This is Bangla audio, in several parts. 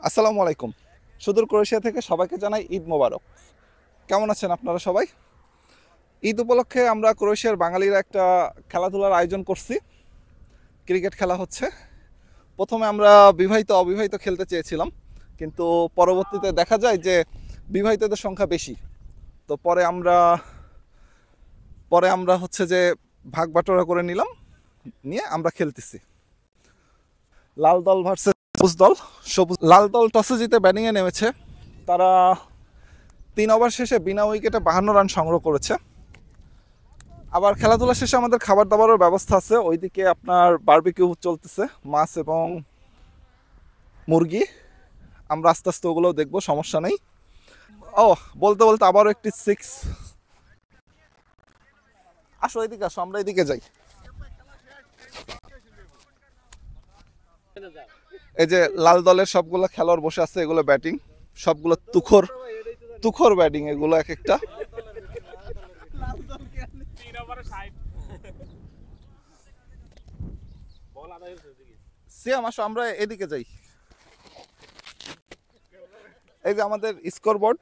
আসসালামু আলাইকুম। সুদূর ক্রোয়েশিয়া থেকে সবাইকে জানাই ঈদ মোবারক। কেমন আছেন আপনারা সবাই? ঈদ উপলক্ষে আমরা ক্রোয়েশিয়ার বাঙালিরা একটা খেলাধুলার আয়োজন করছি। ক্রিকেট খেলা হচ্ছে। প্রথমে আমরা বিবাহিত অবিবাহিত খেলতে চেয়েছিলাম, কিন্তু পরবর্তীতে দেখা যায় যে বিবাহিতদের সংখ্যা বেশি। তো পরে আমরা হচ্ছে যে ভাগ বাটোয়ারা করে নিয়ে আমরা খেলতেছি। লাল দল ভার্সেস সবুজ দল। লাল দল টসে জিতে ব্যাটিংয়ে নেমেছে। তারা 3 ওভার শেষে বিনা উইকেটে 52 রান সংগ্রহ করেছে। আবার খেলাধুলা শেষে আমাদের খাবার দাবারের ব্যবস্থা আছে। ওইদিকে আপনার বারবিকিউ চলতেছে, মাছ এবং মুরগি। আমরা আস্তে আস্তে ওগুলোও দেখবো, সমস্যা নেই। বলতে বলতে আবারও একটি 6। আসো এদিকে আসো, আমরা এদিকে যাই। এই যে লাল দলের সবগুলো খেলোয়াড় বসে আছে, এগুলো ব্যাটিং, সবগুলো তুখর ব্যাটিং, এগুলো এক একটা। সিয়াম আসো, আমরা এদিকে যাই। এই যে আমাদের স্কোর বোর্ড।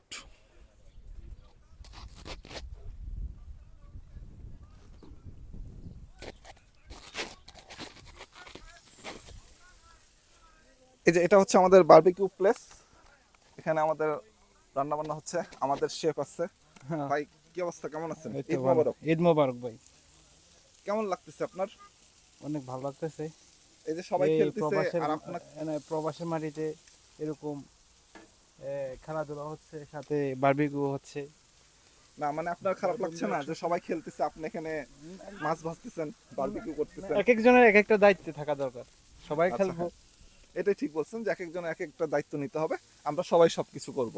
এই যে এটা হচ্ছে আমাদের বারবিকিউ প্লেস। এখানে আমাদের রান্না বান্না হচ্ছে, আমাদের শেফ আছে। ভাই কি অবস্থা, কেমন আছেন? ঈদ মোবারক। ঈদ মোবারক ভাই। কেমন লাগতেছে আপনার? অনেক ভালো লাগতেছে। এই যে সবাই খেলতেছে আর আপনার প্রবাসের মাটিতে এরকম খেলাধুলা হচ্ছে, সাথে বারবিকিউ হচ্ছে। না মানে আপনার খারাপ লাগছে না যে সবাই খেলতেছে, আপনি এখানে মাছ ভাজতেছেন, বারবিকিউ করতেছেন? এক একজনের এক একটা দায়িত্বে থাকা দরকার। সবাই আচ্ছা, খেলবো। এটাই ঠিক বলছেন যে এক একজনের এক একটা দায়িত্ব নিতে হবে। আমরা সবাই সবকিছু করব।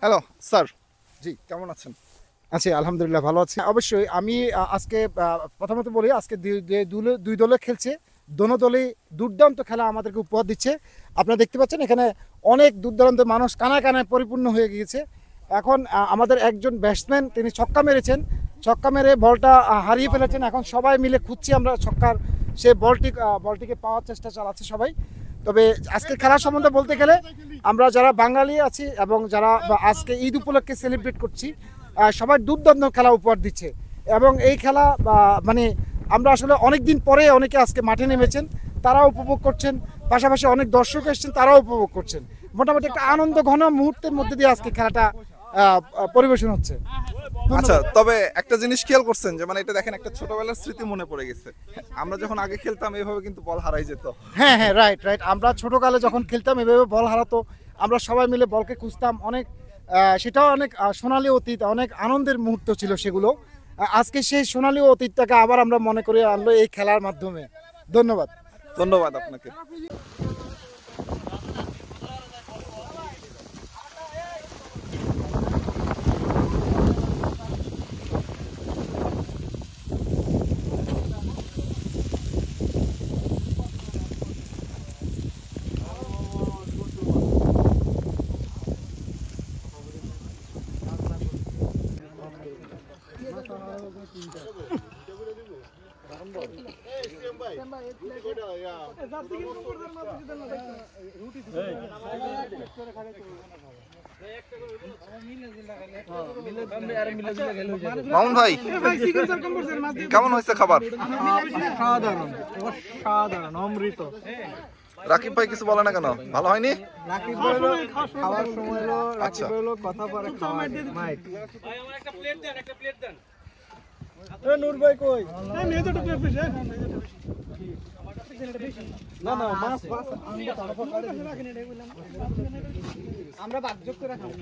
হ্যালো স্যার, জি কেমন আছেন? আছি আলহামদুলিল্লাহ, ভালো আছি। অবশ্যই আমি আজকে প্রথমত বলি, আজকে দুই দলে খেলছে, দোনো দলই দুর্দান্ত খেলা আমাদেরকে উপহার দিচ্ছে। আপনারা দেখতে পাচ্ছেন এখানে অনেক দূর দূরান্ত মানুষ কানায় কানায় পরিপূর্ণ হয়ে গিয়েছে। এখন আমাদের একজন ব্যাটসম্যান তিনি ছক্কা মেরেছেন, ছক্কা মেরে বলটা হারিয়ে ফেলেছেন। এখন সবাই মিলে খুঁজছি আমরা ছক্কার সেই বলটিকে পাওয়ার চেষ্টা চালাচ্ছে সবাই। তবে আজকে খেলা সম্বন্ধে বলতে গেলে আমরা যারা বাঙালি আছি এবং যারা আজকে ঈদ উপলক্ষে সেলিব্রেট করছি, সবাই দুর্দান্ত খেলা উপহার দিচ্ছে। এবং এই খেলা মানে আমরা আসলে অনেক দিন পরে অনেকে আজকে মাঠে নেমেছেন, তারাও উপভোগ করছেন, পাশাপাশি অনেক দর্শক এসেছেন, তারাও উপভোগ করছেন। মোটামুটি একটা আনন্দ ঘন মুহূর্তের মধ্যে দিয়ে আজকে খেলাটা পরিবেশন হচ্ছে। আচ্ছা, তবে একটা জিনিস খেয়াল করছেন যে মানে এটা দেখেন, একটা ছোটবেলার স্মৃতি মনে পড়ে গেছে। আমরা যখন আগে খেলতাম এইভাবে কিন্তু বল হারাই যেত। হ্যাঁ হ্যাঁ, রাইট রাইট। আমরা ছোটকালে যখন খেলতাম এভাবে বল হারাতো, আমরা সবাই মিলে বলকে খুঁজতাম। অনেক সেটাও অনেক সোনালী অতীত, অনেক আনন্দের মুহূর্ত ছিল সেগুলো। আজকে সেই সোনালী অতীতটাকে আবার আমরা মনে করে আনলো এই খেলার মাধ্যমে। ধন্যবাদ। ধন্যবাদ আপনাকে। মামুন ভাই, কেমন হয়েছে খাবার? অসাধারণ, অসাধারণ, অমৃত। রাকিব ভাই কিছু বলে না কেন? ভালো হয়নি? রাকিব বললো খাওয়ার সময় হলো, আচ্ছা। রাকিব বললো কথা পরে খাওয়া মাইক। ভাই আমার একটা প্লেট দেন, একটা প্লেট দেন। নূর ভাই কই? না না, মাছ আমরা বাদ যোগ করে খাবো।